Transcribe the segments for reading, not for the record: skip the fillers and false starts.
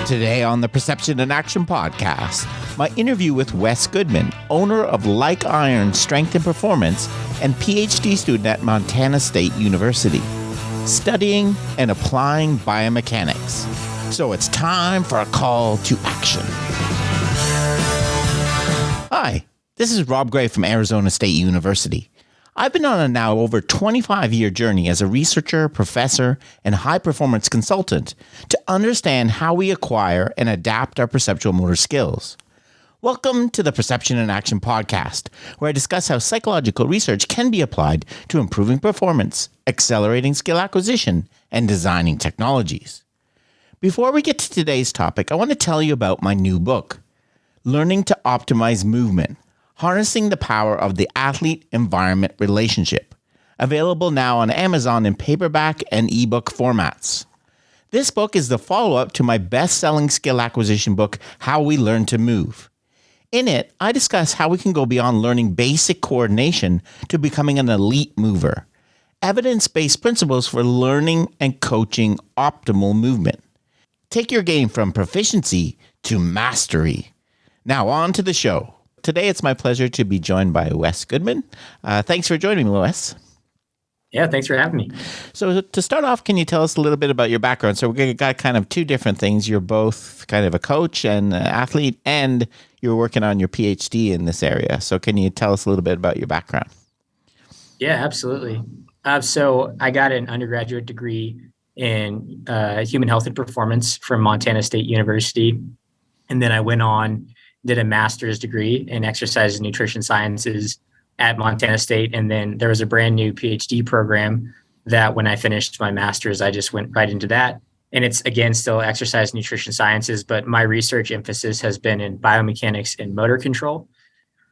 Today on the Perception and Action podcast, my interview with Wes Goodman, owner of Like Iron Strength and Performance and PhD student at Montana State University, studying and applying biomechanics. So it's time for a call to action. Hi, this is Rob Gray from Arizona State University. I've been on a now over 25-year journey as a researcher, professor, and high-performance consultant to understand how we acquire and adapt our perceptual motor skills. Welcome to the Perception and Action podcast, where I discuss how psychological research can be applied to improving performance, accelerating skill acquisition, and designing technologies. Before we get to today's topic, I want to tell you about my new book, Learning to Optimize Movement: Harnessing the Power of the Athlete-Environment Relationship, available now on Amazon in paperback and ebook formats. This book is the follow-up to my best-selling skill acquisition book, How We Learn to Move. In it, I discuss how we can go beyond learning basic coordination to becoming an elite mover, evidence-based principles for learning and coaching optimal movement. Take your game from proficiency to mastery. Now on to the show. Today, it's my pleasure to be joined by Wes Goodman. Thanks for joining me, Wes. Yeah, thanks for having me. So to start off, can you tell us a little bit about your background? So we've got kind of two different things. You're both kind of a coach and an athlete, and you're working on your PhD in this area. So can you tell us a little bit about your background? Yeah, absolutely. So I got an undergraduate degree in human health and performance from Montana State University. And then I went on, did a master's degree in exercise and nutrition sciences at Montana State. And then there was a brand new PhD program that when I finished my master's, I just went right into that. And it's, again, still exercise and nutrition sciences, but my research emphasis has been in biomechanics and motor control.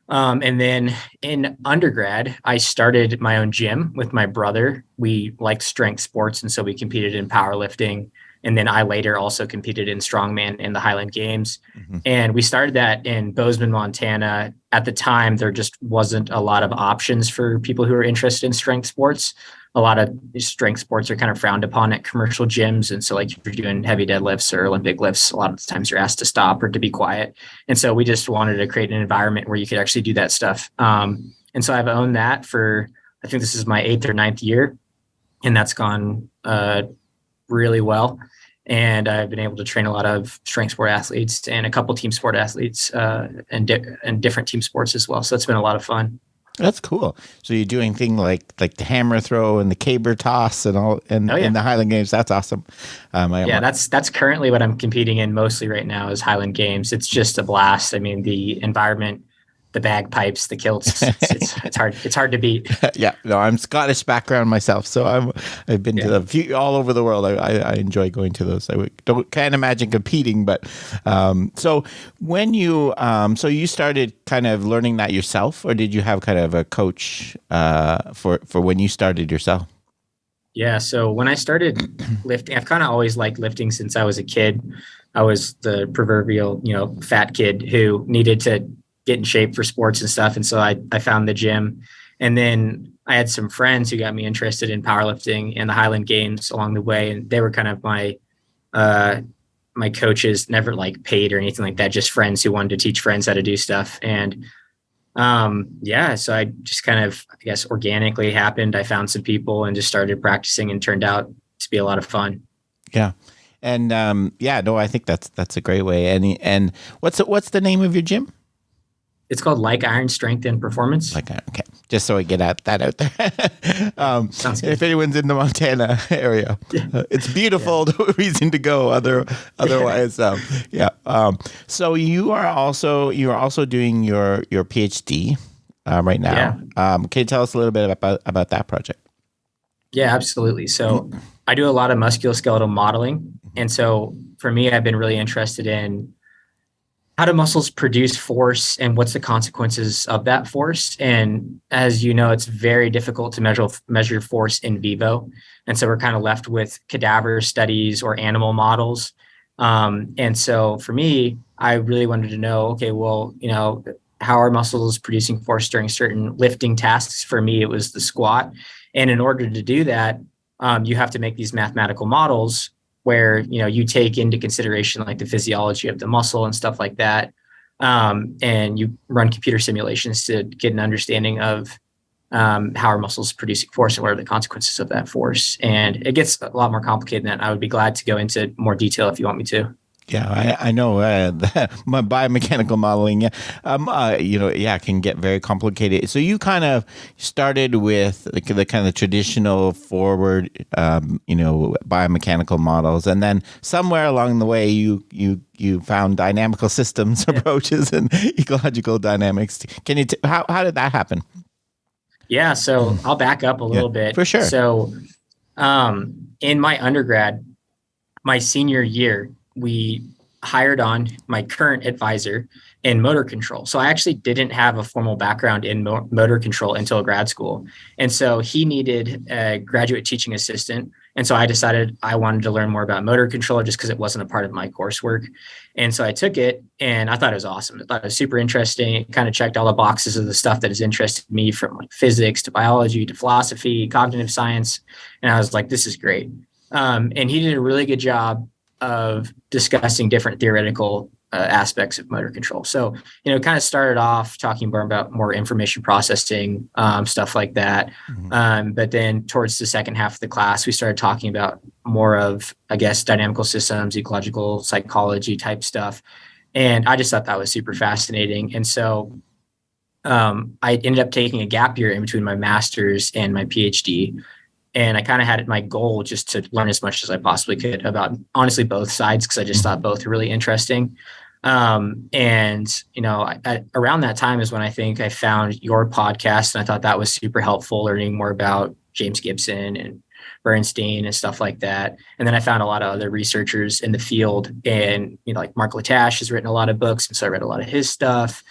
And then in undergrad, I started my own gym with my brother. We liked strength sports, and so we competed in powerlifting. And then I later also competed in strongman in the Highland Games. Mm-hmm. And we started that in Bozeman, Montana. At the time, there just wasn't a lot of options for people who are interested in strength sports. A lot of strength sports are kind of frowned upon at commercial gyms. And so like if you're doing heavy deadlifts or Olympic lifts, a lot of the times you're asked to stop or to be quiet. And so we just wanted to create an environment where you could actually do that stuff. And so I've owned that for, I think this is my 8th or 9th year. And that's gone really well. And I've been able to train a lot of strength sport athletes and a couple team sport athletes and different team sports as well. So it's been a lot of fun. That's cool. So you're doing things like the hammer throw and the caber toss and all, and in the Highland Games. That's awesome. That's currently what I'm competing in mostly right now is Highland Games. It's just a blast. I mean, the environment, the bagpipes, the kilts, it's hard to beat. Yeah, no, I'm Scottish background myself, so I've been to the few all over the world. I enjoy going to those. Can't imagine competing, but so when you so you started kind of learning that yourself, or did you have kind of a coach for when you started yourself? Yeah, so when I started lifting, I've kind of always liked lifting since I was a kid. I was the proverbial, fat kid who needed to get in shape for sports and stuff. And so I found the gym, and then I had some friends who got me interested in powerlifting and the Highland Games along the way. And they were kind of my coaches, never like paid or anything like that, just friends who wanted to teach friends how to do stuff. And so I just kind of, I guess, organically happened. I found some people and just started practicing, and turned out to be a lot of fun. Yeah. And I think that's a great way. And what's the name of your gym? It's called Like Iron Strength and Performance. Okay. Just so I get that out there. Sounds good. If anyone's in the Montana area, it's beautiful. Yeah. Reason to go. Otherwise, so you're also doing your PhD right now. Yeah. Can you tell us a little bit about that project? Yeah, absolutely. So I do a lot of musculoskeletal modeling, and so for me, I've been really interested in how do muscles produce force and what's the consequences of that force? And as you know, it's very difficult to measure force in vivo. And so we're kind of left with cadaver studies or animal models. And so for me, I really wanted to know, okay, well, how are muscles producing force during certain lifting tasks? For me, it was the squat. And in order to do that, you have to make these mathematical models where, you take into consideration like the physiology of the muscle and stuff like that. And you run computer simulations to get an understanding of how our muscles producing force and what are the consequences of that force. And it gets a lot more complicated than that. I would be glad to go into more detail if you want me to. Yeah, I know my biomechanical modeling, can get very complicated. So you kind of started with the kind of traditional forward, biomechanical models, and then somewhere along the way you found dynamical systems approaches and ecological dynamics. Can you how did that happen? Yeah, so I'll back up a little bit. For sure. So, in my undergrad, my senior year, we hired on my current advisor in motor control. So I actually didn't have a formal background in motor control until grad school. And so he needed a graduate teaching assistant. And so I decided I wanted to learn more about motor control just because it wasn't a part of my coursework. And so I took it and I thought it was awesome. I thought it was super interesting. It kind of checked all the boxes of the stuff that has interested me, from like physics to biology to philosophy, cognitive science. And I was like, this is great. And he did a really good job of discussing different theoretical aspects of motor control. So, kind of started off talking more about more information processing, stuff like that. Mm-hmm. But then towards the second half of the class, we started talking about more of, I guess, dynamical systems, ecological psychology type stuff. And I just thought that was super fascinating. And so I ended up taking a gap year in between my master's and my PhD. And I kind of had it my goal just to learn as much as I possibly could about, honestly, both sides, because I just thought both were really interesting. Around that time is when I think I found your podcast, and I thought that was super helpful, learning more about James Gibson and Bernstein and stuff like that. And then I found a lot of other researchers in the field, and like Mark Latache has written a lot of books, and so I read a lot of his stuff.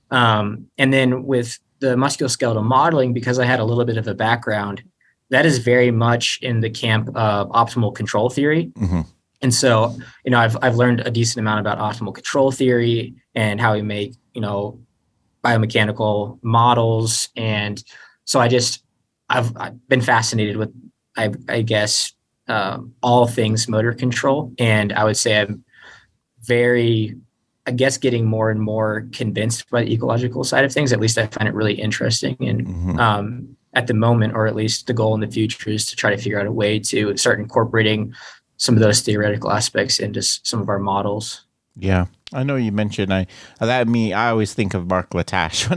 And then with the musculoskeletal modeling, because I had a little bit of a background, that is very much in the camp of optimal control theory. Mm-hmm. And so, I've learned a decent amount about optimal control theory and how we make, biomechanical models. And so I've been fascinated with, I guess, all things motor control. And I would say I'm getting more and more convinced by the ecological side of things. At least I find it really interesting. And, Mm-hmm. At the moment, or at least the goal in the future, is to try to figure out a way to start incorporating some of those theoretical aspects into some of our models. Yeah, I know you mentioned I always think of Mark Latache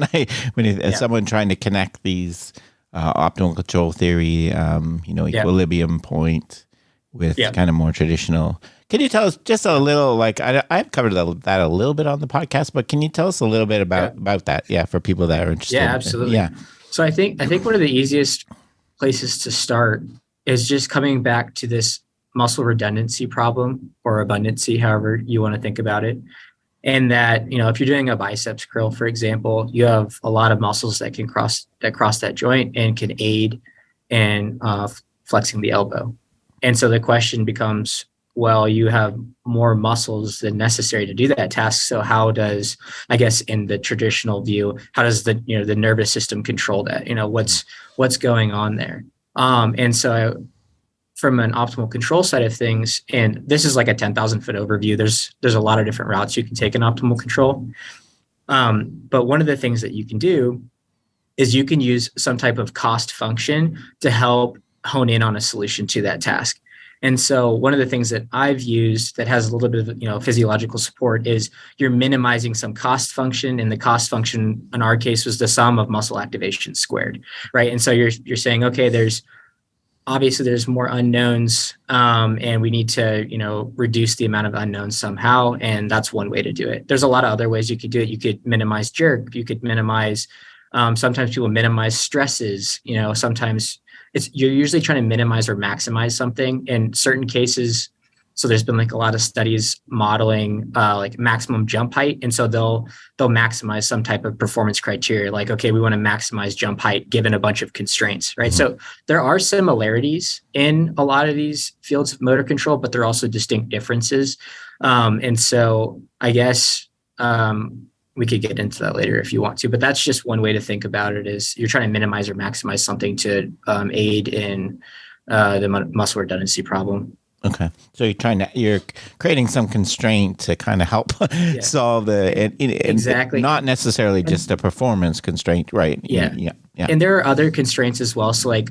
when someone trying to connect these optimal control theory, equilibrium point with kind of more traditional. Can you tell us just a little, like I've covered that a little bit on the podcast, but can you tell us a little bit about that? Yeah, for people that are interested. Yeah, absolutely. Yeah. So I think one of the easiest places to start is just coming back to this muscle redundancy problem, or abundancy, however you want to think about it. And that, if you're doing a biceps curl, for example, you have a lot of muscles that can cross that joint and can aid in flexing the elbow. And so the question becomes, well, you have more muscles than necessary to do that task. So how does, I guess, in the traditional view, how does the nervous system control that? What's going on there? And so from an optimal control side of things, and this is like a 10,000 foot overview, there's a lot of different routes you can take in optimal control. But one of the things that you can do is you can use some type of cost function to help hone in on a solution to that task. And so one of the things that I've used that has a little bit of, physiological support is you're minimizing some cost function. And the cost function in our case was the sum of muscle activation squared, right? And so you're saying, okay, there's more unknowns, and we need to, reduce the amount of unknowns somehow. And that's one way to do it. There's a lot of other ways you could do it. You could minimize jerk. You could minimize, sometimes people minimize stresses, sometimes you're usually trying to minimize or maximize something in certain cases. So there's been like a lot of studies modeling like maximum jump height. And so they'll maximize some type of performance criteria. Like, okay, we want to maximize jump height given a bunch of constraints, right? Mm-hmm. So there are similarities in a lot of these fields of motor control, but there are also distinct differences. And so I guess we could get into that later if you want to, but that's just one way to think about it, is you're trying to minimize or maximize something to aid in the muscle redundancy problem. Okay. So you're creating some constraint to kind of help solve Exactly. not necessarily just a performance constraint, right? Yeah. Yeah. Yeah. And there are other constraints as well. So like,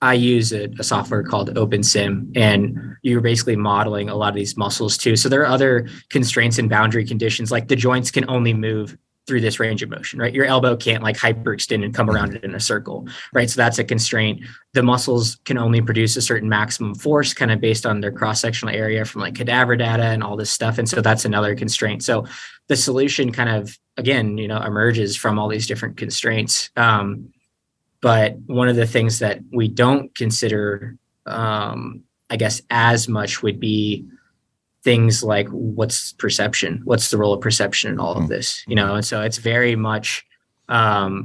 I use a software called OpenSim, and you're basically modeling a lot of these muscles too. So there are other constraints and boundary conditions, like the joints can only move through this range of motion, right? Your elbow can't like hyperextend and come around it in a circle, right? So that's a constraint. The muscles can only produce a certain maximum force kind of based on their cross-sectional area from like cadaver data and all this stuff. And so that's another constraint. So the solution kind of, again, emerges from all these different constraints. But one of the things that we don't consider, I guess, as much would be things like what's perception? What's the role of perception in all of this? And so it's very much, I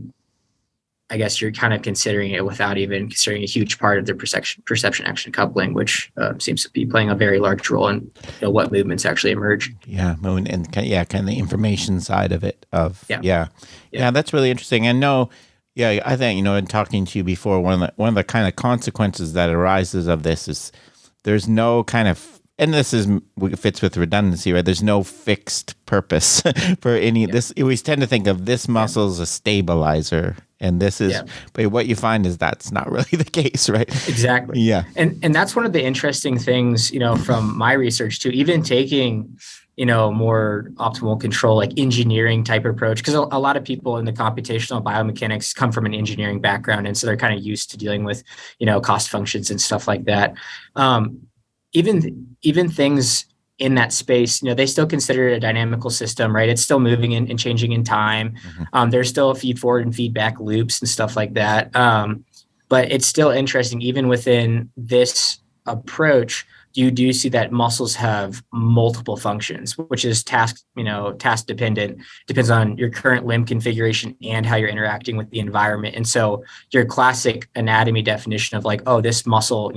guess you're kind of considering it without even considering a huge part of the perception action coupling, which seems to be playing a very large role in what movements actually emerge. Yeah, and kind of the information side of it. Yeah, that's really interesting. And I think in talking to you before, one of the kind of consequences that arises of this is there's no kind of, and this fits with redundancy, right? There's no fixed purpose for any of this. We tend to think of this muscle as a stabilizer, and this is, but what you find is that's not really the case, right? Exactly. Yeah. And that's one of the interesting things, from my research too, even taking, more optimal control, like engineering type approach, because a lot of people in the computational biomechanics come from an engineering background. And so they're kind of used to dealing with, cost functions and stuff like that. Even things in that space, they still consider it a dynamical system, right? It's still moving and changing in time. Mm-hmm. There's still feed forward and feedback loops and stuff like that. But it's still interesting, even within this approach, you do see that muscles have multiple functions, which is task dependent, depends on your current limb configuration and how you're interacting with the environment. And so your classic anatomy definition of like, oh, this muscle,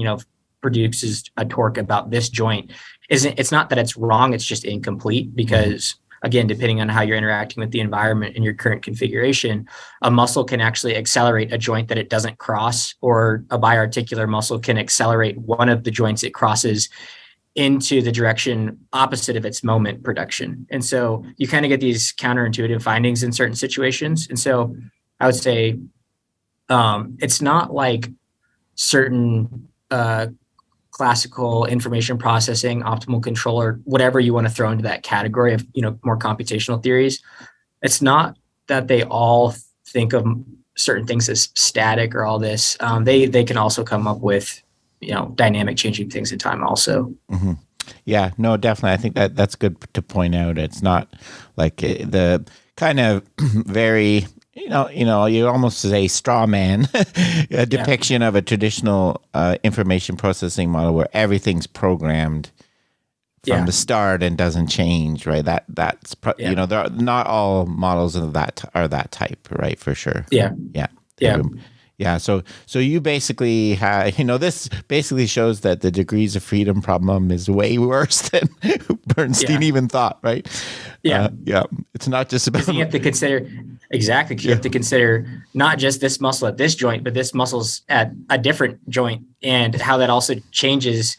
produces a torque about this joint it's not that it's wrong, it's just incomplete because again, depending on how you're interacting with the environment and your current configuration, a muscle can actually accelerate a joint that it doesn't cross, or a biarticular muscle can accelerate one of the joints it crosses into the direction opposite of its moment production. And so you kind of get these counterintuitive findings in certain situations. And so I would say it's not like certain classical information processing, optimal control, or whatever you want to throw into that category of, more computational theories. It's not that they all think of certain things as static or all this. They can also come up with, dynamic changing things in time also. Mm-hmm. Yeah, no, definitely. I think that's good to point out. It's not like the kind of very, you almost say straw man a depiction of a traditional information processing model where everything's programmed from the start and doesn't change, right? That's not all models of that are that type, right? For sure. Yeah. So you basically have, this basically shows that the degrees of freedom problem is way worse than Bernstein even thought, right? Yeah. It's not just about. You have to consider exactly. You have to consider not just this muscle at this joint, but this muscle's at a different joint, and how that also changes.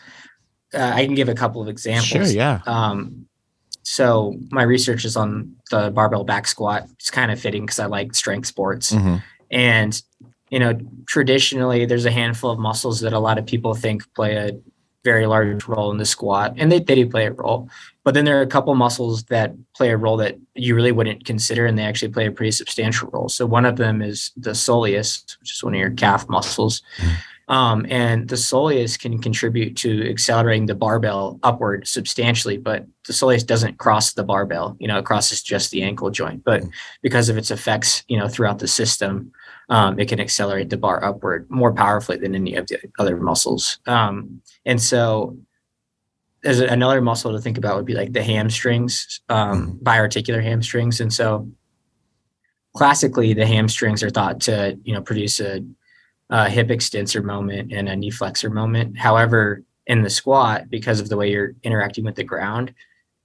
I can give a couple of examples. Sure. Yeah. So my research is on the barbell back squat. It's kind of fitting because I like strength sports, and traditionally there's a handful of muscles that a lot of people think play a very large role in the squat, and they do play a role. But then there are a couple muscles that play a role that you really wouldn't consider, and they actually play a pretty substantial role. So one of them is the soleus, which is one of your calf muscles. And the soleus can contribute to accelerating the barbell upward substantially, but the soleus doesn't cross the barbell, it crosses just the ankle joint. But because of its effects, throughout the system, it can accelerate the bar upward more powerfully than any of the other muscles. And so there's another muscle to think about would be like the hamstrings, biarticular hamstrings. And so classically the hamstrings are thought to, produce a hip extensor moment and a knee flexor moment. However, in the squat, because of the way you're interacting with the ground,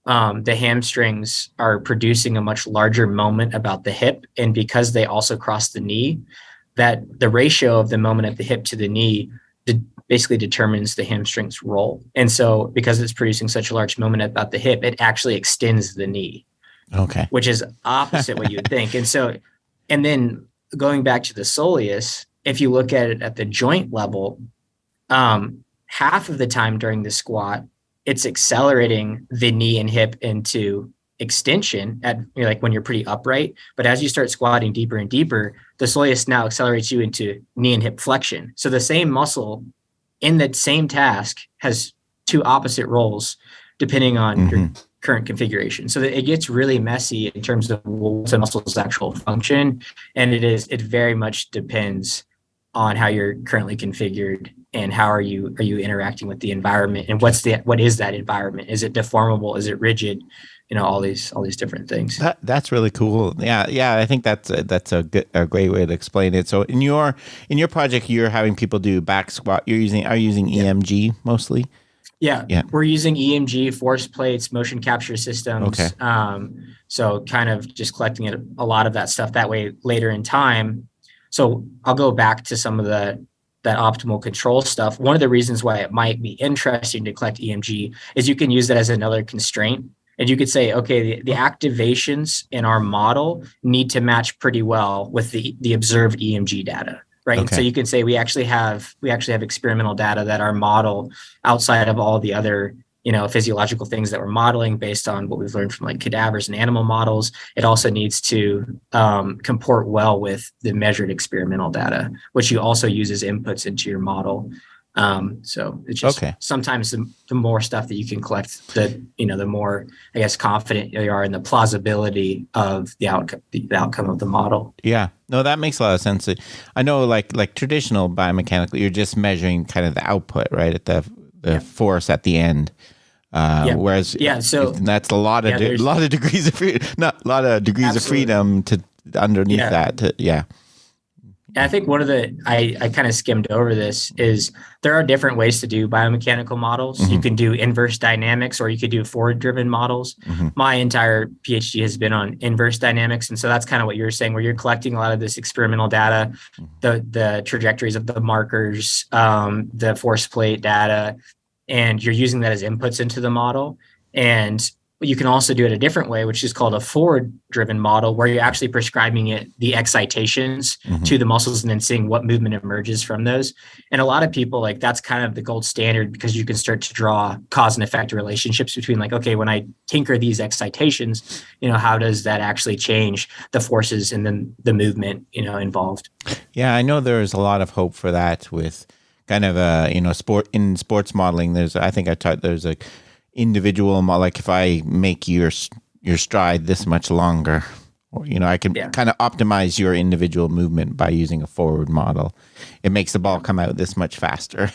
the hamstrings are producing a much larger moment about the hip. And because they also cross the knee, that the ratio of the moment at the hip to the knee basically determines the hamstring's role. And so because it's producing such a large moment about the hip, it actually extends the knee. Okay. Which is opposite what you would think. And then going back to the soleus, if you look at it at the joint level, half of the time during the squat, it's accelerating the knee and hip into extension at like when you're pretty upright. But as you start squatting deeper and deeper, the soleus now accelerates you into knee and hip flexion. So the same muscle in the same task has two opposite roles depending on your current configuration. So that it gets really messy in terms of what's a muscle's actual function. And it very much depends on how you're currently configured and how are you interacting with the environment, and what is that environment? Is it deformable? Is it rigid? All these different things. That's really cool. Yeah. I think that's a great way to explain it. So in your project, you're having people do back squat. Are you using EMG mostly? Yeah. We're using EMG, force plates, motion capture systems. Okay. So kind of just collecting a lot of that stuff that way later in time. So I'll go back to some of that optimal control stuff. One of the reasons why it might be interesting to collect EMG is you can use that as another constraint. And you could say, okay, the activations in our model need to match pretty well with the observed EMG data, right? Okay. And so you can say we actually have experimental data that our model, outside of all the other physiological things that we're modeling based on what we've learned from like cadavers and animal models, it also needs to comport well with the measured experimental data, which you also use as inputs into your model. So it's just sometimes the more stuff that you can collect, the more, I guess, confident you are in the plausibility of the outcome of the model. Yeah, no, that makes a lot of sense. I know like traditional biomechanical, you're just measuring kind of the output, right? At the force at the end. Whereas so that's a lot of degrees of freedom, not a lot of degrees of freedom to underneath that. And I think one of I kind of skimmed over this is there are different ways to do biomechanical models. You can do inverse dynamics, or you could do forward driven models. My entire PhD has been on inverse dynamics. And so that's kind of what you're saying, where you're collecting a lot of this experimental data, the trajectories of the markers, the force plate data, and you're using that as inputs into the model. And you can also do it a different way, which is called a forward-driven model, where you're actually prescribing it the excitations to the muscles and then seeing what movement emerges from those. And a lot of people, like, that's kind of the gold standard, because you can start to draw cause and effect relationships between, like, okay, when I tinker these excitations, how does that actually change the forces and then the movement, involved? Yeah, I know there's a lot of hope for that with kind of sports modeling. There's like individual, like if I make your stride this much longer, or I can kind of optimize your individual movement by using a forward model. It makes the ball come out this much faster,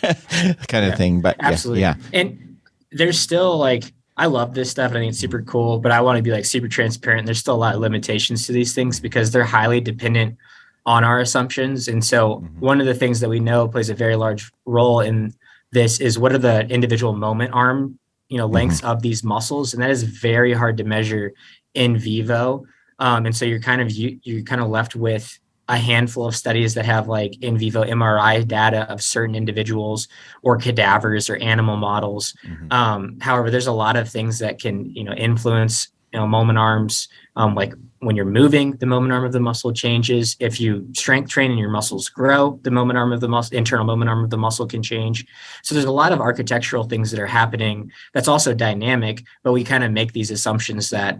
kind of thing. But absolutely, And there's still, like, I love this stuff and I think it's super cool, but I want to be like super transparent. There's still a lot of limitations to these things because they're highly dependent on our assumptions. And so one of the things that we know plays a very large role in this is what are the individual moment arm lengths of these muscles, and that is very hard to measure in vivo. And so you're kind of left with a handful of studies that have like in vivo MRI data of certain individuals or cadavers or animal models. However, there's a lot of things that can influence moment arms. Like when you're moving, the moment arm of the muscle changes. If you strength train and your muscles grow, the moment arm of the muscle, internal moment arm of the muscle can change. So there's a lot of architectural things that are happening that's also dynamic, but we kind of make these assumptions that,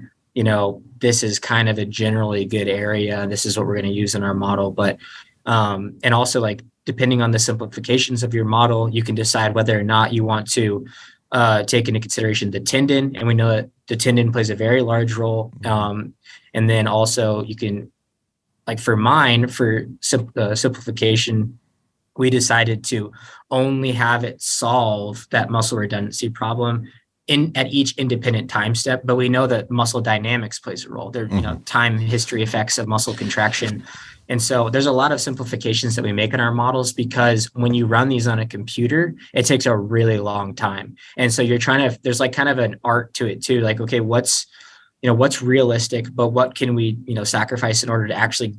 this is kind of a generally good area, and this is what we're going to use in our model. But, and also, like, depending on the simplifications of your model, you can decide whether or not you want to take into consideration the tendon. And we know that the tendon plays a very large role. And then also you can, like for mine, for simplification, we decided to only have it solve that muscle redundancy problem at each independent time step. But we know that muscle dynamics plays a role. There, time history effects of muscle contraction. And so there's a lot of simplifications that we make in our models, because when you run these on a computer, it takes a really long time. And so there's like kind of an art to it too. Like, okay, what's realistic, but what can we, sacrifice in order to actually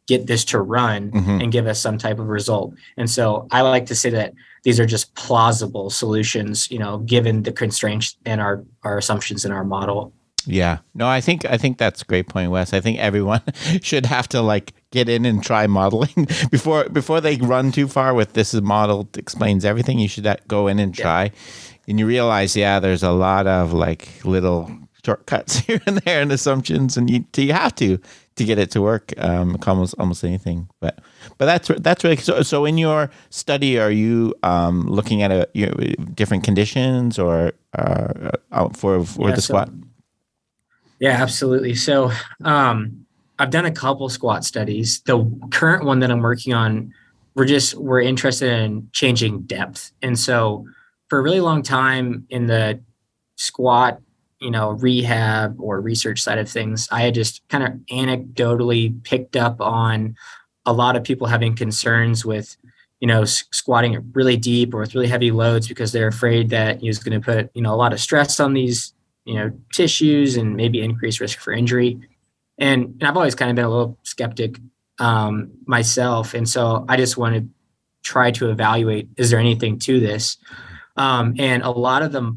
get this to run and give us some type of result? And so I like to say that these are just plausible solutions, given the constraints and our assumptions in our model. Yeah. No, I think that's a great point, Wes. I think everyone should have to like get in and try modeling before they run too far with this is model explains everything. You should go in and try. And you realize, there's a lot of like little shortcuts here and there and assumptions, and you have to get it to work. Almost anything, but that's really so. In your study, are you looking at different conditions or for the squat? Yeah, absolutely. So I've done a couple squat studies. The current one that I'm working on, we're interested in changing depth. And so for a really long time in the squat, rehab or research side of things, I had just kind of anecdotally picked up on a lot of people having concerns with, squatting really deep or with really heavy loads because they're afraid that it's going to put, a lot of stress on these tissues and maybe increased risk for injury. And I've always kind of been a little skeptic myself. And so I just want to try to evaluate, is there anything to this? And a lot of the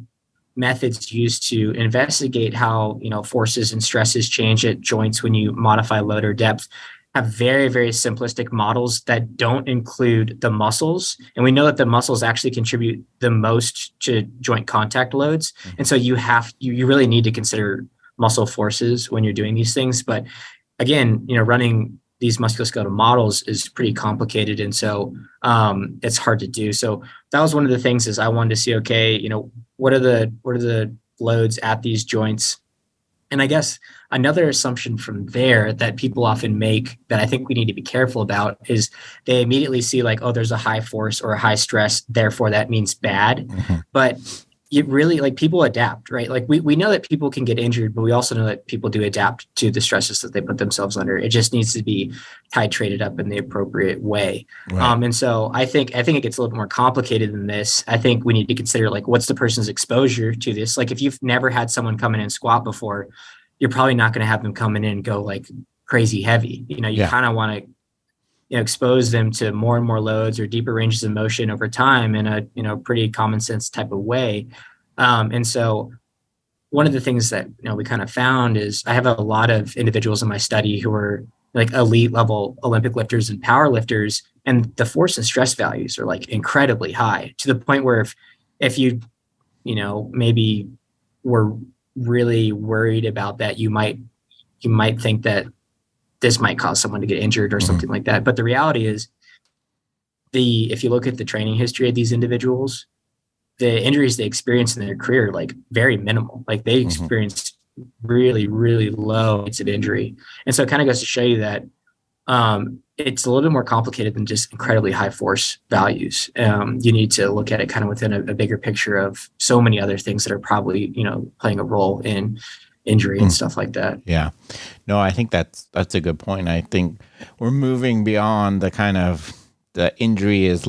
methods used to investigate how, forces and stresses change at joints when you modify load or depth have very, very simplistic models that don't include the muscles. And we know that the muscles actually contribute the most to joint contact loads. And so you really need to consider muscle forces when you're doing these things. But again, running these musculoskeletal models is pretty complicated. And so it's hard to do. So that was one of the things is I wanted to see, okay, what are the loads at these joints? And I guess another assumption from there that people often make that I think we need to be careful about is they immediately see like, oh, there's a high force or a high stress, therefore that means bad. Mm-hmm. But it really, like, people adapt, right? Like we know that people can get injured, but we also know that people do adapt to the stresses that they put themselves under. It just needs to be titrated up in the appropriate way. Right. And so I think it gets a little bit more complicated than this. I think we need to consider like, what's the person's exposure to this? Like if you've never had someone come in and squat before, you're probably not going to have them come in and go like crazy heavy. You kind of want to expose them to more and more loads or deeper ranges of motion over time in a pretty common sense type of way. And so one of the things that we kind of found is I have a lot of individuals in my study who are like elite level Olympic lifters and power lifters, and the force and stress values are like incredibly high to the point where if you maybe were really worried about that, you might think that this might cause someone to get injured or something like that. But the reality is if you look at the training history of these individuals, the injuries they experience in their career, like very minimal, like they experienced really, really low rates of injury. And so it kind of goes to show you that it's a little bit more complicated than just incredibly high force values. You need to look at it kind of within a bigger picture of so many other things that are probably, playing a role in injury and stuff like that. Yeah. No, I think that's a good point. I think we're moving beyond the kind of the injury is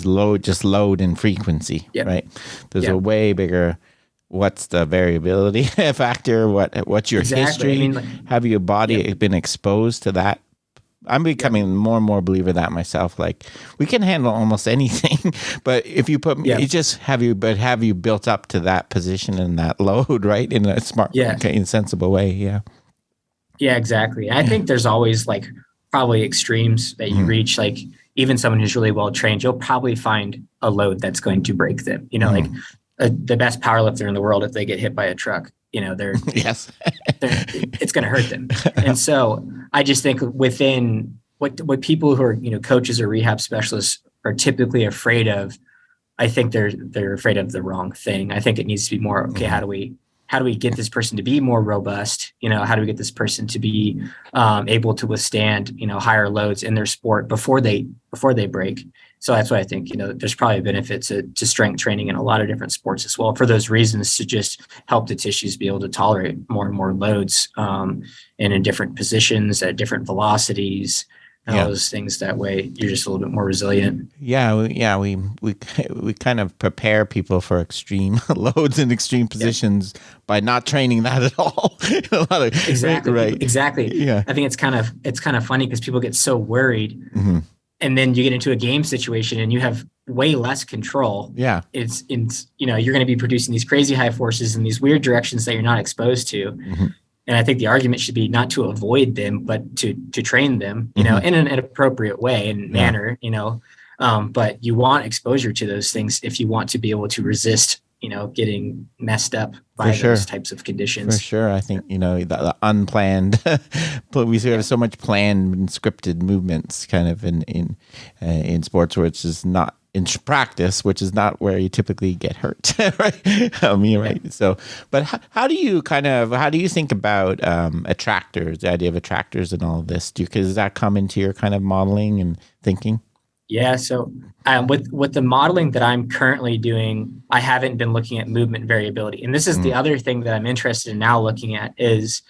load and frequency, right? There's a way bigger, what's the variability factor? What's your history? Have your body been exposed to that? I'm becoming more and more believer that myself. Like we can handle almost anything, but if you put me, have you built up to that position and that load, right? In a smart, sensible way. Yeah. Yeah, exactly. I think there's always like probably extremes that you reach. Like even someone who's really well trained, you'll probably find a load that's going to break them. Like the best powerlifter in the world, if they get hit by a truck, it's going to hurt them. And so I just think within what people who are, coaches or rehab specialists are typically afraid of, I think they're afraid of the wrong thing. I think it needs to be more, okay, how do we get this person to be more robust? How do we get this person to be able to withstand, higher loads in their sport before they break? So that's why I think, there's probably benefits to strength training in a lot of different sports as well, for those reasons, to just help the tissues be able to tolerate more and more loads and in different positions at different velocities and all those things. That way you're just a little bit more resilient. We kind of prepare people for extreme loads and extreme positions by not training that at all. Exactly. Right. Exactly. Yeah. I think it's kind of funny because people get so worried. and then you get into a game situation and you have way less control. Yeah. It's you're going to be producing these crazy high forces in these weird directions that you're not exposed to. Mm-hmm. And I think the argument should be not to avoid them, but to train them, in an appropriate way and manner, but you want exposure to those things if you want to be able to resist, getting messed up by those types of conditions. For sure. I think, the unplanned, but we have so much planned and scripted movements kind of in sports, which is not in practice, which is not where you typically get hurt. Right. Right. So, but how do you think about attractors, the idea of attractors and all of this? Does that come into your kind of modeling and thinking? Yeah. So with the modeling that I'm currently doing, I haven't been looking at movement variability. And this is the other thing that I'm interested in now looking at is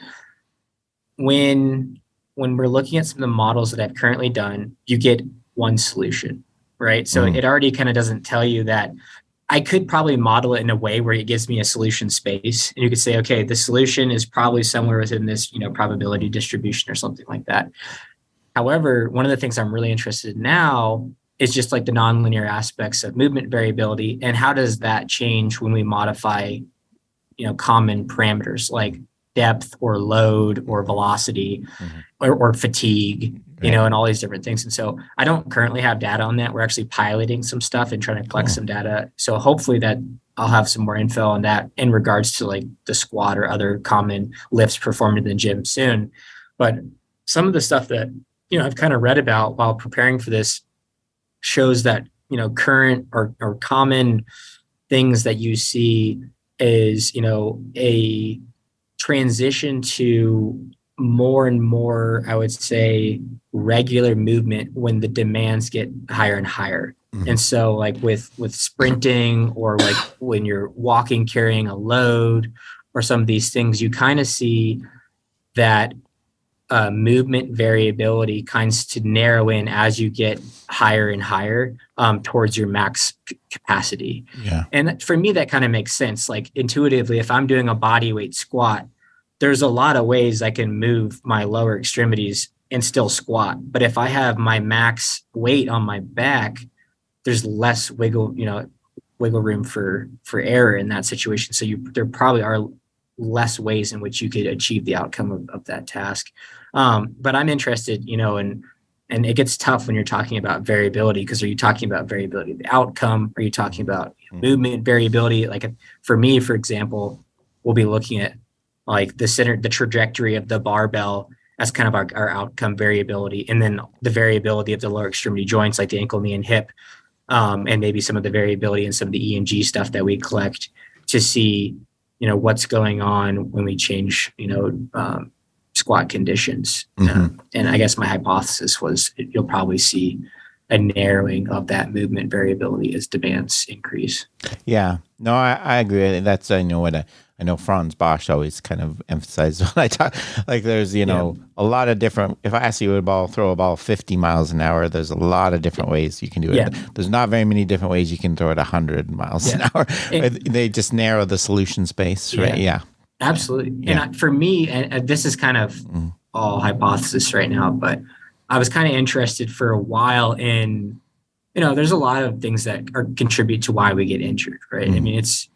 when we're looking at some of the models that I've currently done, you get one solution, right? So it already kind of doesn't tell you that. I could probably model it in a way where it gives me a solution space. And you could say, okay, the solution is probably somewhere within this, probability distribution or something like that. However, one of the things I'm really interested in now is just like the nonlinear aspects of movement variability and how does that change when we modify, common parameters like depth or load or velocity or fatigue, and all these different things. And so I don't currently have data on that. We're actually piloting some stuff and trying to collect some data. So hopefully that I'll have some more info on that in regards to like the squat or other common lifts performed in the gym soon. But some of the stuff that I've kind of read about while preparing for this shows that, current or common things that you see is, a transition to more and more, I would say, regular movement when the demands get higher and higher. And so like with sprinting or like when you're walking, carrying a load or some of these things, you kind of see that movement variability kinds to narrow in as you get higher and higher towards your max capacity. Yeah. And for me, that kind of makes sense. Like intuitively, if I'm doing a body weight squat, there's a lot of ways I can move my lower extremities and still squat. But if I have my max weight on my back, there's less wiggle room for error in that situation. So there probably are less ways in which you could achieve the outcome of that task. But I'm interested, and it gets tough when you're talking about variability, because are you talking about variability of the outcome? Are you talking about movement variability? Like for me, for example, we'll be looking at like the trajectory of the barbell as kind of our outcome variability. And then the variability of the lower extremity joints, like the ankle, knee, and hip, and maybe some of the variability in some of the EMG stuff that we collect to see, what's going on when we change, squat conditions. And I guess my hypothesis was you'll probably see a narrowing of that movement variability as demands increase. Yeah, no, I agree. That's, I know Franz Bosch always kind of emphasizes when I talk, like there's, a lot of different, if I ask you to throw a ball 50 miles an hour, there's a lot of different ways you can do it. There's not very many different ways you can throw it 100 miles an hour. They just narrow the solution space, right? Yeah. Absolutely. Yeah. And for me, and this is kind of all hypothesis right now, but I was kind of interested for a while in, there's a lot of things that contribute to why we get injured, right? I mean, it's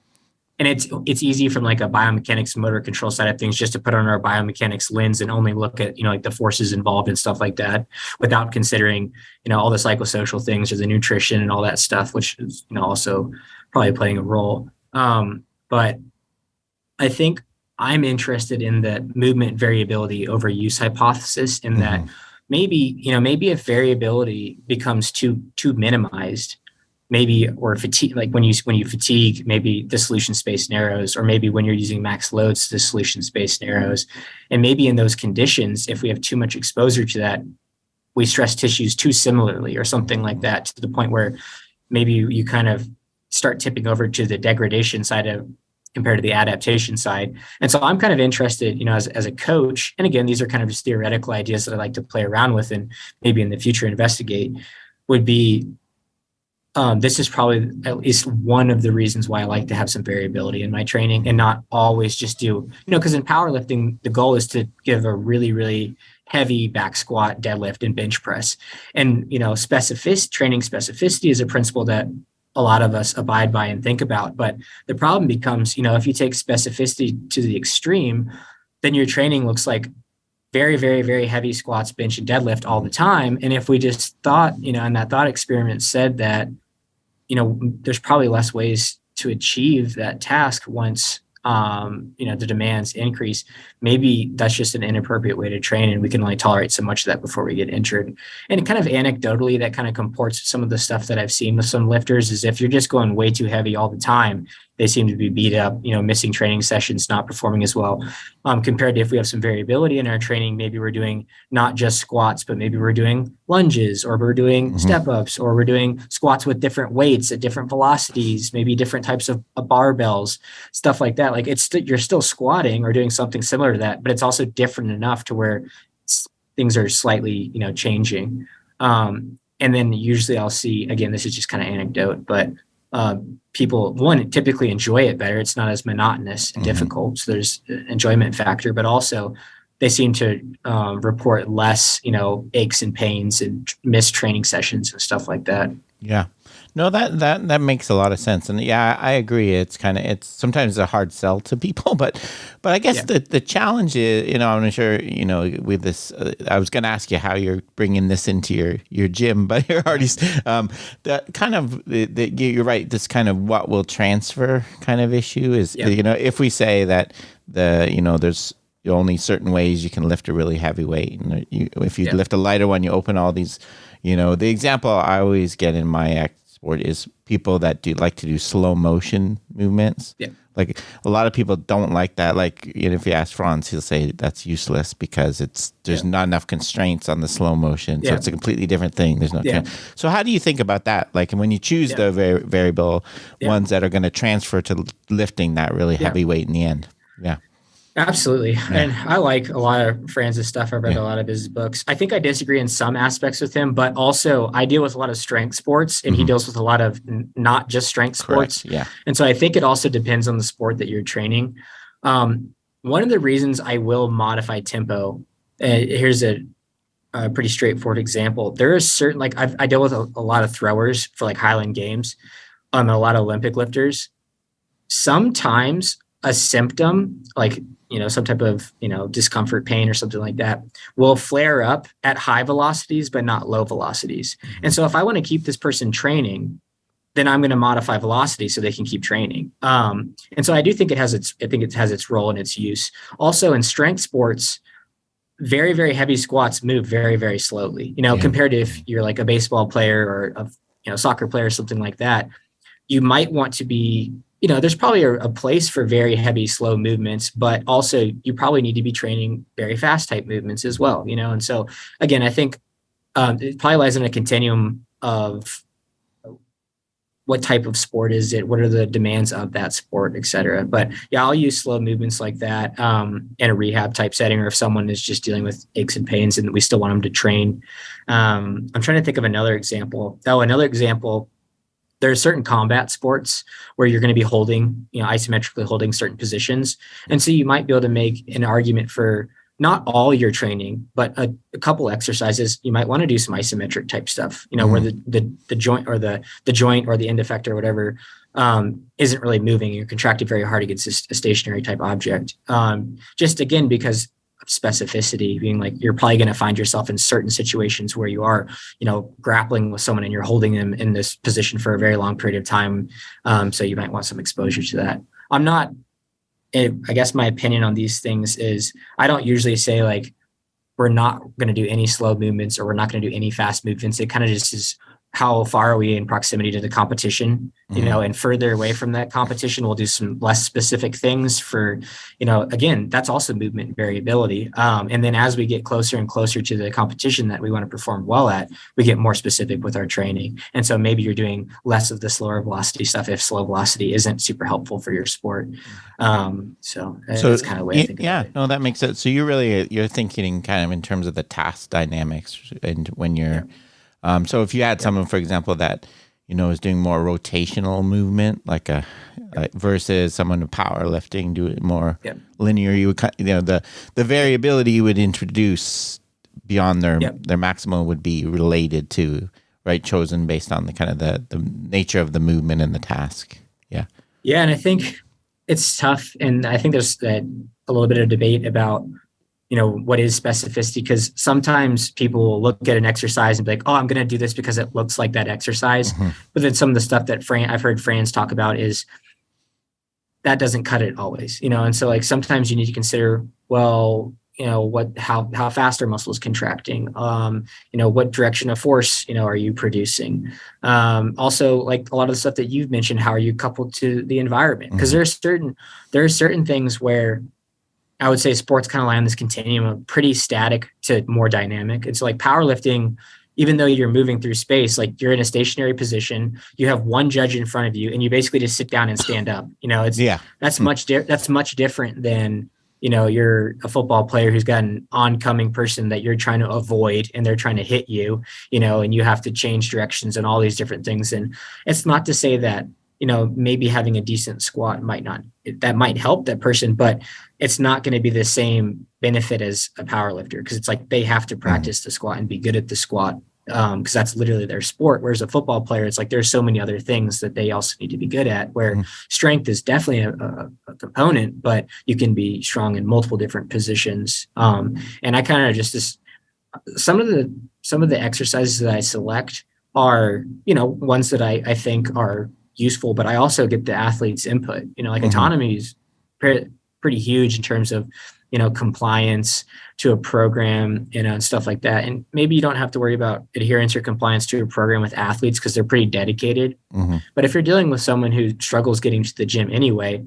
easy from like a biomechanics motor control side of things just to put on our biomechanics lens and only look at, like the forces involved and stuff like that without considering, all the psychosocial things or the nutrition and all that stuff, which is, also probably playing a role. But I think I'm interested in the movement variability over use hypothesis in that maybe if variability becomes too minimized, maybe, or fatigue, like when you fatigue, maybe the solution space narrows, or maybe when you're using max loads, the solution space narrows. And maybe in those conditions, if we have too much exposure to that, we stress tissues too similarly or something like that, to the point where maybe you kind of start tipping over to the degradation side of compared to the adaptation side. And so I'm kind of interested, as a coach, and again, these are kind of just theoretical ideas that I like to play around with and maybe in the future investigate, would be this is probably at least one of the reasons why I like to have some variability in my training and not always just do, because in powerlifting, the goal is to give a really, really heavy back squat, deadlift, and bench press. And, training specificity is a principle that a lot of us abide by and think about. But the problem becomes, if you take specificity to the extreme, then your training looks like very, very, very heavy squats, bench, and deadlift all the time. And if we just thought, and that thought experiment said that, there's probably less ways to achieve that task once, the demands increase. Maybe that's just an inappropriate way to train, and we can only tolerate so much of that before we get injured. And kind of anecdotally, that kind of comports with some of the stuff that I've seen with some lifters is if you're just going way too heavy all the time, they seem to be beat up, missing training sessions, not performing as well. Compared to if we have some variability in our training, maybe we're doing not just squats, but maybe we're doing lunges, or we're doing step ups, or we're doing squats with different weights at different velocities, maybe different types of barbells, stuff like that. Like you're still squatting or doing something similar to that, but it's also different enough to where things are slightly, changing. And then usually I'll see, again, this is just kind of anecdote, but people, one, typically enjoy it better. It's not as monotonous and difficult. So there's an enjoyment factor, but also they seem to report less, aches and pains and missed training sessions and stuff like that. Yeah. No, that makes a lot of sense. And yeah, I agree. It's sometimes a hard sell to people, but I guess the challenge is, I'm not sure, with this, I was going to ask you how you're bringing this into your gym, but you're already, you're right. This kind of what will transfer kind of issue is, if we say that there's only certain ways you can lift a really heavy weight. And if you lift a lighter one, you open all these, the example I always get in my sport is people that like to do slow motion movements. Yeah. Like a lot of people don't like that. Like, if you ask Franz, he'll say that's useless because there's not enough constraints on the slow motion. So it's a completely different thing. There's no. So how do you think about that? Like when you choose the variable ones that are going to transfer to lifting that really heavy weight in the end? Yeah. Absolutely. Yeah. And I like a lot of Franz's stuff. I've read a lot of his books. I think I disagree in some aspects with him, but also I deal with a lot of strength sports and he deals with a lot of not just strength sports. Correct. Yeah. And so I think it also depends on the sport that you're training. One of the reasons I will modify tempo, here's a pretty straightforward example. There is certain, like I deal with a lot of throwers for like Highland Games, a lot of Olympic lifters. Sometimes a symptom like, some type of, discomfort, pain or something like that will flare up at high velocities, but not low velocities. And so if I want to keep this person training, then I'm going to modify velocity so they can keep training. And so I do think it has its role and its use. Also in strength sports, very, very heavy squats move very, very slowly, compared to if you're like a baseball player or a soccer player or something like that. You might want to be, there's probably a place for very heavy, slow movements, but also you probably need to be training very fast type movements as well, And so again, I think it probably lies in a continuum of what type of sport is it? What are the demands of that sport, et cetera? But yeah, I'll use slow movements like that in a rehab type setting, or if someone is just dealing with aches and pains and we still want them to train. I'm trying to think of another example. There are certain combat sports where you're going to be holding, isometrically holding certain positions. And so you might be able to make an argument for not all your training, but a couple exercises. You might want to do some isometric type stuff, where the joint or the joint or the end effector or whatever isn't really moving. You're contracting very hard against a stationary type object. Just again, because specificity, being like you're probably going to find yourself in certain situations where you are grappling with someone and you're holding them in this position for a very long period of time, so you might want some exposure to that. I guess my opinion on these things is I don't usually say like we're not going to do any slow movements or we're not going to do any fast movements. It kind of just is how far are we in proximity to the competition, and further away from that competition, we'll do some less specific things for, again, that's also movement variability. And then as we get closer and closer to the competition that we want to perform well at, we get more specific with our training. And so maybe you're doing less of the slower velocity stuff if slow velocity isn't super helpful for your sport. So that's kind of the way I think about it. No, that makes sense. So you're thinking kind of in terms of the task dynamics and when you're, so if you had someone, for example, that, is doing more rotational movement, like versus someone with powerlifting doing more linear. You would, the variability you would introduce beyond their maximal would be related to, right, chosen based on the kind of the nature of the movement and the task. Yeah. Yeah. And I think it's tough. And I think there's a little bit of debate about, what is specificity? Because sometimes people will look at an exercise and be like, oh, I'm going to do this because it looks like that exercise. Mm-hmm. But then some of the stuff that I've heard Fran's talk about is that doesn't cut it always, and so like sometimes you need to consider, well, how fast are muscles contracting? What direction of force, are you producing? Also, like a lot of the stuff that you've mentioned, how are you coupled to the environment? Because mm-hmm. there are certain things where I would say sports kind of lie on this continuum of pretty static to more dynamic. It's like powerlifting, even though you're moving through space, like you're in a stationary position, you have one judge in front of you and you basically just sit down and stand up. That's much different than, you're a football player who's got an oncoming person that you're trying to avoid and they're trying to hit you, and you have to change directions and all these different things. And it's not to say that, maybe having a decent squat might help that person, but it's not going to be the same benefit as a power lifter, because it's like they have to practice the squat and be good at the squat, because that's literally their sport. Whereas a football player, it's like there's so many other things that they also need to be good at, where strength is definitely a component, but you can be strong in multiple different positions. And I kind of just some of the exercises that I select are, ones that I think are useful, but I also get the athlete's input. Autonomy is pretty huge in terms of, compliance to a program, and stuff like that. And maybe you don't have to worry about adherence or compliance to a program with athletes because they're pretty dedicated. Mm-hmm. But if you're dealing with someone who struggles getting to the gym anyway,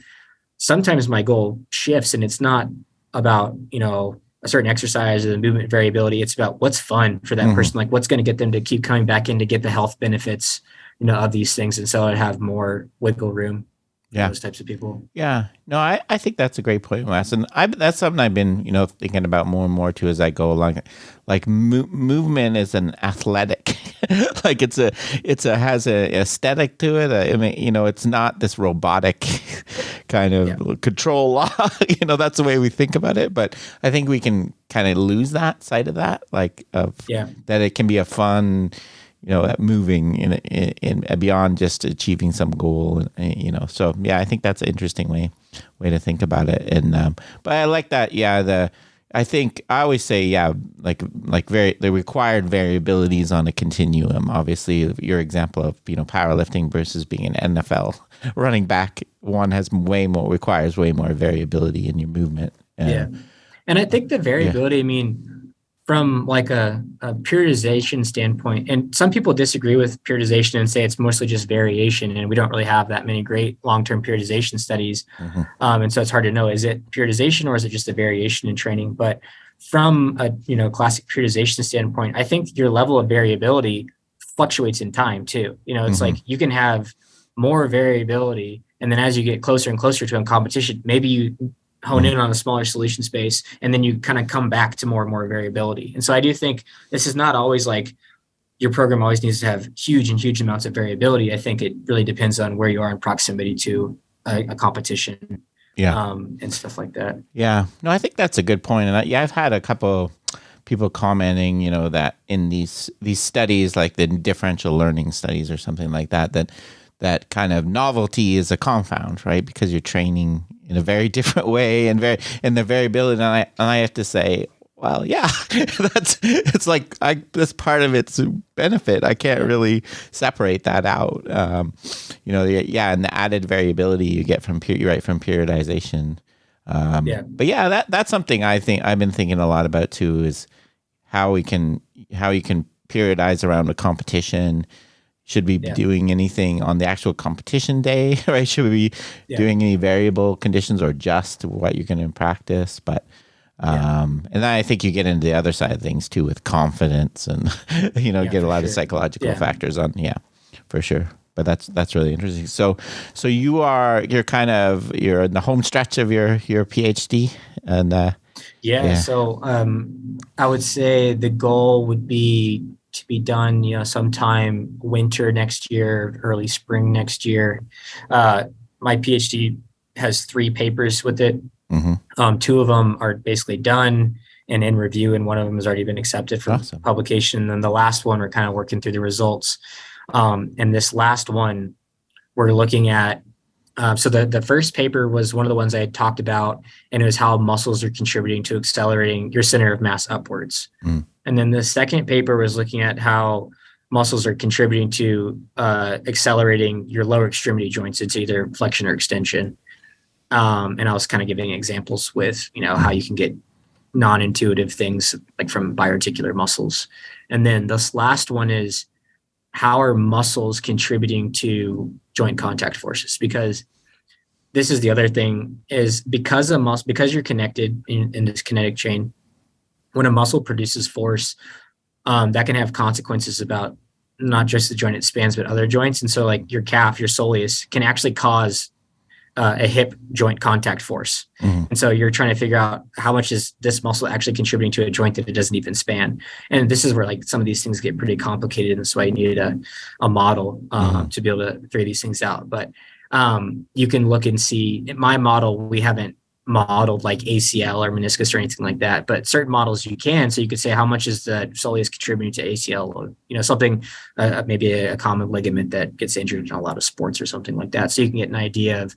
sometimes my goal shifts, and it's not about, a certain exercise or the movement variability. It's about what's fun for that person, like what's going to get them to keep coming back in to get the health benefits, of these things. And so I have more wiggle room for those types of people. Yeah, no, I think that's a great point, Wes. And that's something I've been, thinking about more and more too as I go along. Like movement is an athletic, like it has a aesthetic to it. I mean, it's not this robotic kind of control law. That's the way we think about it. But I think we can kind of lose that side of that, that it can be a fun, moving in beyond just achieving some goal, so I think that's an interesting way to think about it. And but I like that. I think I always say the required variabilities on a continuum. Obviously, your example of powerlifting versus being an NFL running back, one requires way more variability in your movement. And I think the variability, I mean, from like a periodization standpoint, and some people disagree with periodization and say it's mostly just variation, and we don't really have that many great long-term periodization studies. Mm-hmm. And so it's hard to know, is it periodization or is it just a variation in training? But from a classic periodization standpoint, I think your level of variability fluctuates in time too. It's like you can have more variability, and then as you get closer and closer to a competition, maybe you hone in on a smaller solution space, and then you kind of come back to more and more variability. And so I do think this is not always like your program always needs to have huge amounts of variability. I think it really depends on where you are in proximity to a competition, and stuff like that. Yeah, no, I think that's a good point. And I've had a couple people commenting, that in these studies, like the differential learning studies or something like that kind of novelty is a confound, right? Because you're training in a very different way and the variability. And I have to say, well, it's like that's part of its benefit. I can't really separate that out. And the added variability you get from periodization. But that's something I think I've been thinking a lot about too, is how you can periodize around a competition. Should we be doing anything on the actual competition day, right? Should we be doing any variable conditions or just what you're going to practice? But and then I think you get into the other side of things too, with confidence and get a lot of psychological factors on. Yeah, for sure. But that's really interesting. So you're in the home stretch of your PhD, and So I would say the goal would be to be done, sometime winter next year, early spring next year. My PhD has 3 papers with it. 2 of them are basically done and in review, and one of them has already been accepted for publication. And then the last one, we're kind of working through the results. And this last one, we're looking at, so the first paper was one of the ones I had talked about, and it was how muscles are contributing to accelerating your center of mass upwards. And then the second paper was looking at how muscles are contributing to accelerating your lower extremity joints into either flexion or extension. And I was kind of giving examples with, how you can get non-intuitive things like from biarticular muscles. And then this last one is, how are muscles contributing to joint contact forces? Because this is the other thing, is because you're connected in this kinetic chain, when a muscle produces force, that can have consequences about not just the joint it spans, but other joints. And so like your calf, your soleus, can actually cause a hip joint contact force. And so you're trying to figure out how much is this muscle actually contributing to a joint that it doesn't even span. And this is where like some of these things get pretty complicated. And that's why you needed a model to be able to figure these things out. But you can look and see, in my model, we haven't modeled like ACL or meniscus or anything like that, but certain models you can. So you could say how much is the soleus contributing to ACL, or something, maybe a common ligament that gets injured in a lot of sports or something like that. So you can get an idea of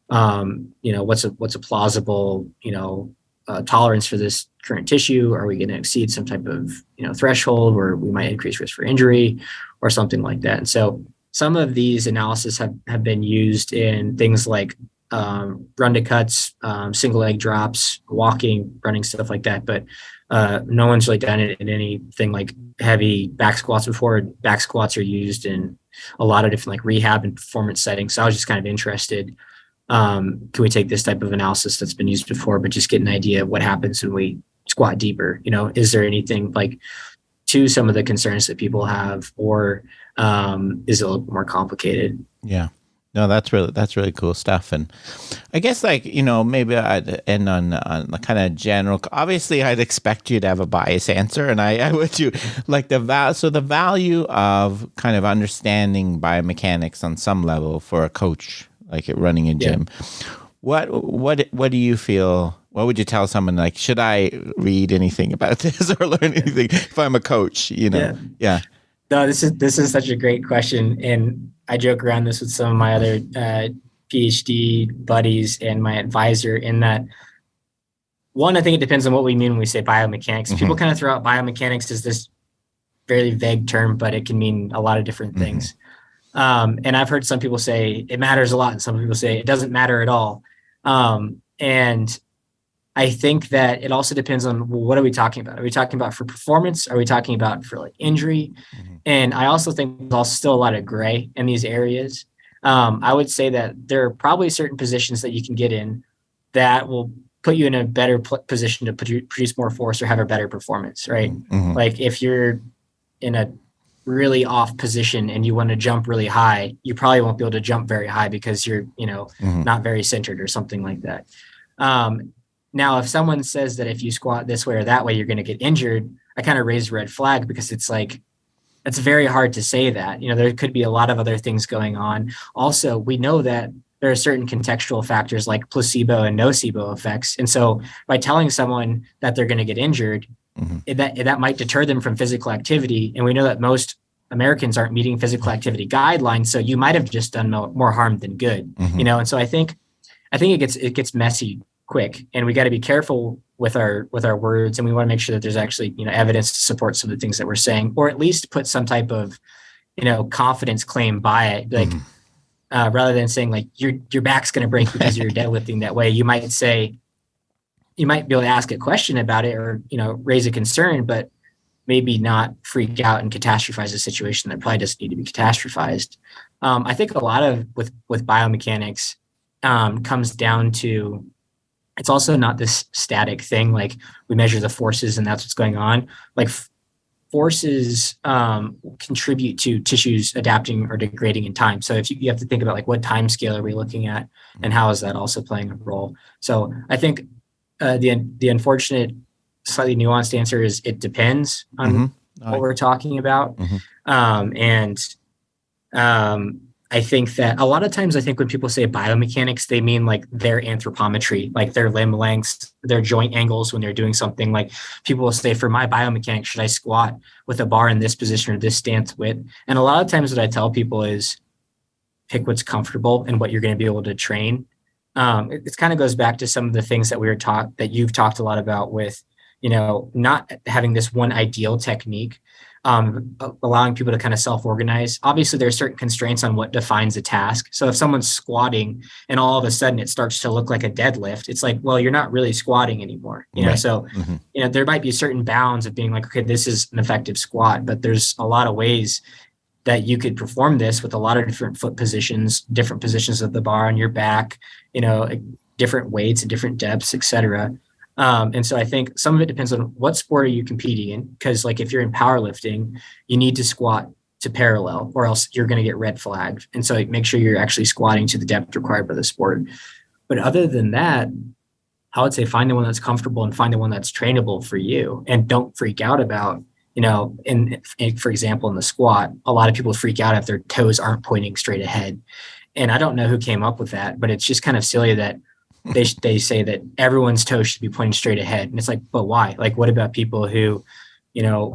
what's a plausible, tolerance for this current tissue. Are we going to exceed some type of, threshold where we might increase risk for injury or something like that? And so some of these analyses have been used in things like run to cuts, single leg drops, walking, running, stuff like that. But no one's really done it in anything like heavy back squats before. Back squats are used in a lot of different like rehab and performance settings. So I was just kind of interested. Can we take this type of analysis that's been used before, but just get an idea of what happens when we squat deeper? Is there anything like to some of the concerns that people have, or is it a little more complicated? Yeah. No, that's really cool stuff. And I guess maybe I'd end on the kind of general. Obviously, I'd expect you to have a biased answer, and I would too. Like the value of kind of understanding biomechanics on some level for a coach, like at running a gym. What do you feel? What would you tell someone, like, should I read anything about this or learn anything if I'm a coach? Yeah. No, this is such a great question, and I joke around this with some of my other PhD buddies and my advisor. In that, one, I think it depends on what we mean when we say biomechanics. People kind of throw out biomechanics as this very vague term, but it can mean a lot of different things. And I've heard some people say it matters a lot, and some people say it doesn't matter at all. And I think that it also depends on, well, what are we talking about? Are we talking about for performance? Are we talking about for like injury? And I also think there's also still a lot of gray in these areas. I would say that there are probably certain positions that you can get in that will put you in a better position to produce more force or have a better performance, right? Like if you're in a really off position and you want to jump really high, you probably won't be able to jump very high because you're, not very centered or something like that. Now, if someone says that if you squat this way or that way, you're going to get injured, I kind of raise a red flag, because it's like, it's very hard to say that. There could be a lot of other things going on. Also, we know that there are certain contextual factors like placebo and nocebo effects. And so by telling someone that they're going to get injured, that might deter them from physical activity. And we know that most Americans aren't meeting physical activity guidelines. So you might have just done more harm than good, And so I think it gets messy quick, and we got to be careful with our words, and we want to make sure that there's actually evidence to support some of the things that we're saying, or at least put some type of confidence claim by it, like rather than saying like your back's going to break because you're deadlifting that way. You might be able to ask a question about it, or raise a concern, but maybe not freak out and catastrophize a situation that probably doesn't need to be catastrophized. I think a lot of with biomechanics comes down to, it's also not this static thing. Like we measure the forces and that's what's going on. Like forces contribute to tissues adapting or degrading in time. So if you have to think about like what time scale are we looking at, and how is that also playing a role? So I think the unfortunate, slightly nuanced answer is it depends on what we're talking about. And I think that a lot of times, I think when people say biomechanics, they mean like their anthropometry, like their limb lengths, their joint angles when they're doing something. Like people will say, for my biomechanics, should I squat with a bar in this position or this stance width? And a lot of times what I tell people is pick what's comfortable and what you're going to be able to train. It kind of goes back to some of the things that we were taught, that you've talked a lot about with, not having this one ideal technique, allowing people to kind of self-organize. Obviously, there are certain constraints on what defines a task. So if someone's squatting and all of a sudden it starts to look like a deadlift, it's like, well, you're not really squatting anymore. So, there might be certain bounds of being like, okay, this is an effective squat, but there's a lot of ways that you could perform this with a lot of different foot positions, different positions of the bar on your back, different weights and different depths, etc. And so I think some of it depends on what sport are you competing in, because like if you're in powerlifting, you need to squat to parallel or else you're going to get red flagged. And so make sure you're actually squatting to the depth required by the sport. But other than that, I would say find the one that's comfortable and find the one that's trainable for you, and don't freak out about, for example, in the squat, a lot of people freak out if their toes aren't pointing straight ahead. And I don't know who came up with that, but it's just kind of silly that they say that everyone's toes should be pointing straight ahead. And it's like, but why? Like, what about people who,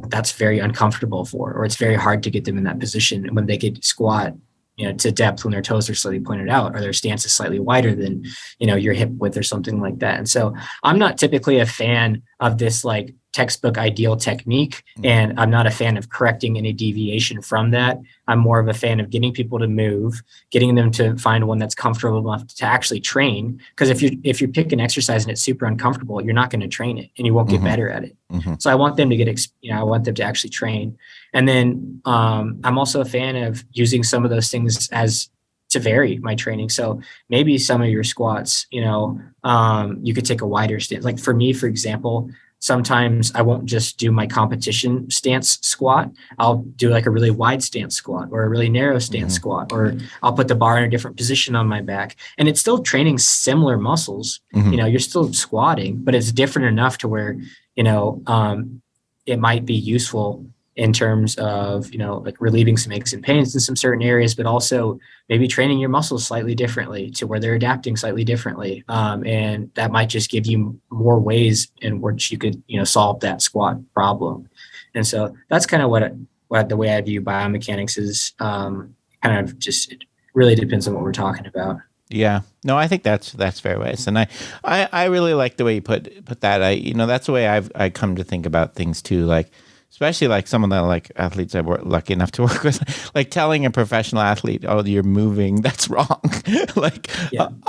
that's very uncomfortable for, or it's very hard to get them in that position when they could squat, to depth when their toes are slightly pointed out or their stance is slightly wider than, your hip width or something like that. And so I'm not typically a fan of this like textbook ideal technique, and I'm not a fan of correcting any deviation from that. I'm more of a fan of getting people to move, getting them to find one that's comfortable enough to actually train. Because if you pick an exercise and it's super uncomfortable, you're not going to train it and you won't get better at it. So I want them to I want them to actually train. And then I'm also a fan of using some of those things to vary my training. So maybe some of your squats, you could take a wider stance. Like for me, for example, sometimes I won't just do my competition stance squat. I'll do like a really wide stance squat or a really narrow stance squat, or I'll put the bar in a different position on my back. And it's still training similar muscles. You're still squatting, but it's different enough to where, it might be useful in terms of, like relieving some aches and pains in some certain areas, but also maybe training your muscles slightly differently to where they're adapting slightly differently. And that might just give you more ways in which you could, solve that squat problem. And so that's kind of what the way I view biomechanics is, kind of just, it really depends on what we're talking about. Yeah, no, I think that's fair ways, and I really like the way you put that. That's the way I come to think about things too, like. Especially like some of the like athletes I were lucky enough to work with, like telling a professional athlete, "Oh, you're moving. That's wrong."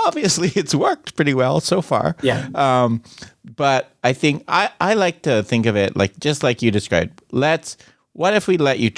Obviously, it's worked pretty well so far. Yeah. But I think I like to think of it like just like you described. What if we let you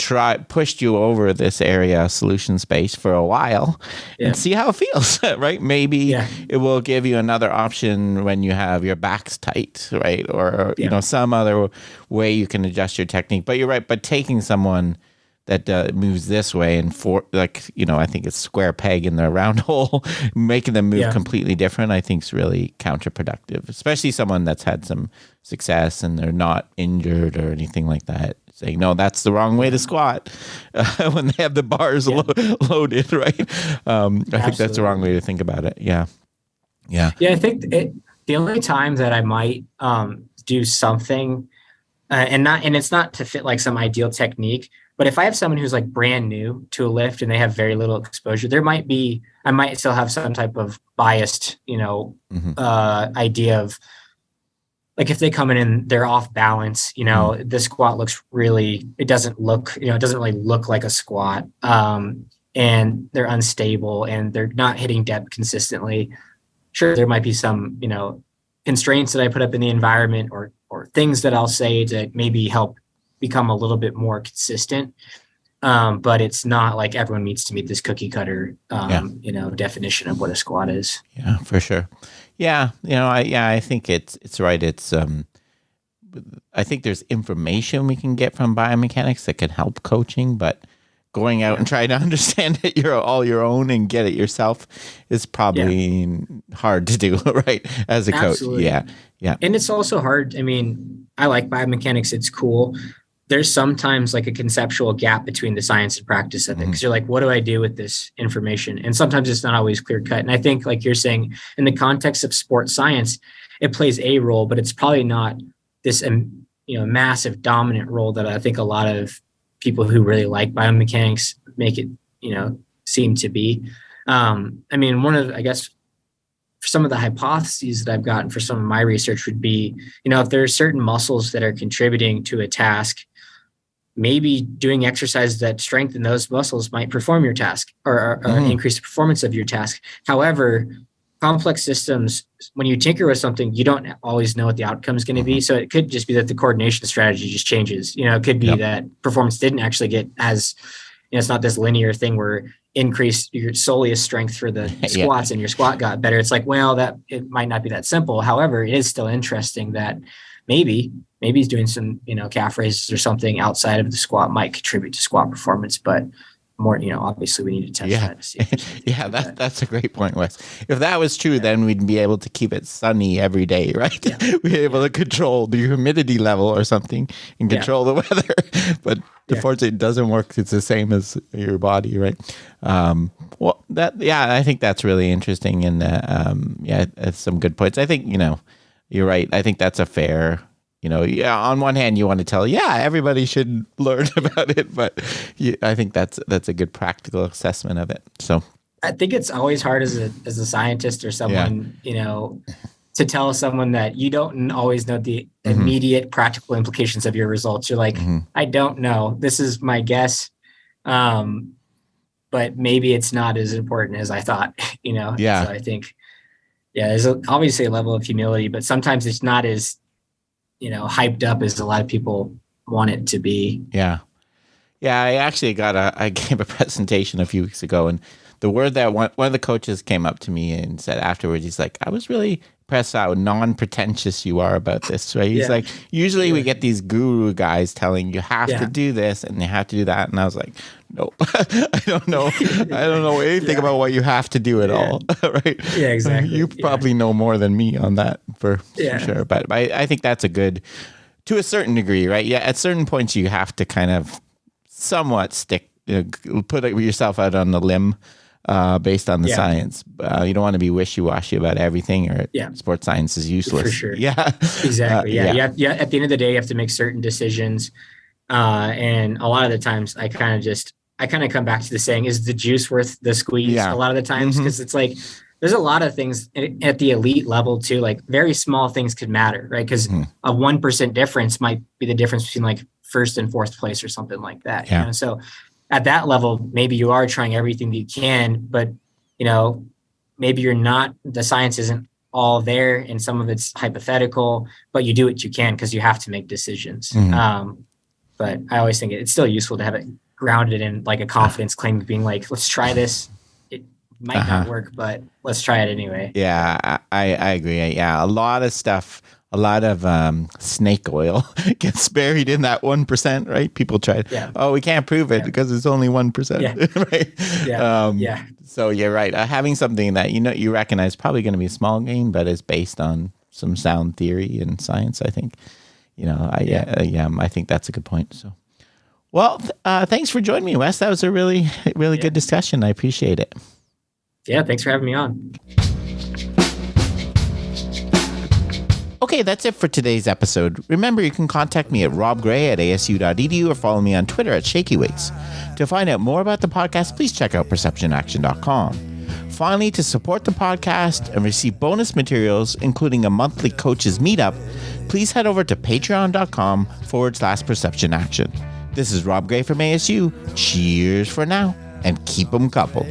pushed you over this area solution space for a while and see how it feels, right? Maybe it will give you another option when you have your back's tight, right? Or, some other way you can adjust your technique. But you're right. But taking someone that moves this way and I think it's square peg in the round hole, making them move completely different, I think is really counterproductive, especially someone that's had some success and they're not injured or anything like that. Saying, no, that's the wrong way to squat when they have the bars loaded, right? I think that's the wrong way to think about it. Yeah. Yeah, I think the only time that I might do something, and it's not to fit like some ideal technique, but if I have someone who's like brand new to a lift and they have very little exposure, I might still have some type of biased, idea of, like if they come in and they're off balance, the squat it doesn't really look like a squat. And they're unstable and they're not hitting depth consistently. Sure, there might be some, constraints that I put up in the environment or things that I'll say to maybe help become a little bit more consistent. But it's not like everyone needs to meet this cookie cutter, definition of what a squat is. Yeah, for sure. Yeah, I think it's right. It's I think there's information we can get from biomechanics that can help coaching, but going out and trying to understand it you're all your own and get it yourself is probably hard to do, right? As a coach. Yeah. And it's also hard. I mean, I like biomechanics. It's cool. there's sometimes like a conceptual gap between the science and practice of it. Because you're like, what do I do with this information? And sometimes it's not always clear cut. And I think, like you're saying, in the context of sports science, it plays a role, but it's probably not this massive dominant role that I think a lot of people who really like biomechanics make it seem to be. I guess some of the hypotheses that I've gotten for some of my research would be, if there are certain muscles that are contributing to a task, maybe doing exercises that strengthen those muscles might perform your task or increase the performance of your task. However, complex systems, when you tinker with something, you don't always know what the outcome is going to be. So it could just be that the coordination strategy just changes. It could be that performance didn't actually get as, it's not this linear thing where increase your soleus strength for the squats and your squat got better. It's like, well, that it might not be that simple. However, it is still interesting that maybe he's doing some, calf raises or something outside of the squat might contribute to squat performance, but more, obviously we need to test that to see. That's a great point, Wes. If that was true, then we'd be able to keep it sunny every day, right? Yeah. We'd be able to control the humidity level or something and control the weather. But unfortunately, it doesn't work. It's the same as your body, right? I think that's really interesting. And it's some good points. I think, you're right. I think that's a fair, on one hand, you want to tell, everybody should learn about it, but I think that's a good practical assessment of it. So I think it's always hard as a scientist or someone, to tell someone that you don't always know the immediate practical implications of your results. You're like, I don't know. This is my guess. But maybe it's not as important as I thought, So I think, there's obviously a level of humility, but sometimes it's not as, hyped up as a lot of people want it to be. Yeah. I actually I gave a presentation a few weeks ago, and the word that one of the coaches came up to me and said afterwards, he's like, I was really impressed how non-pretentious you are about this, right? He's like, usually we get these guru guys telling you have to do this and you have to do that. And I was like, no, I don't know. I don't know anything about what you have to do at all, right? Yeah, exactly. You probably know more than me on that for sure. But I think that's a good, to a certain degree, right? Yeah, at certain points you have to kind of somewhat stick, put yourself out on the limb based on the science. You don't want to be wishy-washy about everything, or sports science is useless. For sure. Yeah. Exactly. At the end of the day, you have to make certain decisions. And a lot of the times I kind of come back to the saying, is the juice worth the squeeze? A lot of the times, because it's like, there's a lot of things at the elite level too, like very small things could matter, right? Because a 1% difference might be the difference between like first and fourth place or something like that. So at that level, maybe you are trying everything that you can, but maybe you're not, the science isn't all there and some of it's hypothetical, but you do what you can because you have to make decisions. But I always think it's still useful to have it grounded in like a confidence claim of being like, let's try this. It might not work, but let's try it anyway. Yeah, I agree. Yeah, a lot of stuff, a lot of snake oil gets buried in that 1%, right? People try, we can't prove it because it's only 1%, right? So you're right. Having something that you recognize probably going to be a small gain, but is based on some sound theory and science, I think. I think that's a good point. So, well, thanks for joining me, Wes. That was a really, really good discussion. I appreciate it. Yeah, thanks for having me on. Okay, that's it for today's episode. Remember, you can contact me at robgray@asu.edu or follow me on Twitter at ShakyWeights. To find out more about the podcast, please check out perceptionaction.com. Finally, to support the podcast and receive bonus materials, including a monthly coaches meetup, please head over to patreon.com/perceptionaction. This is Rob Gray from ASU. Cheers for now, and keep them coupled.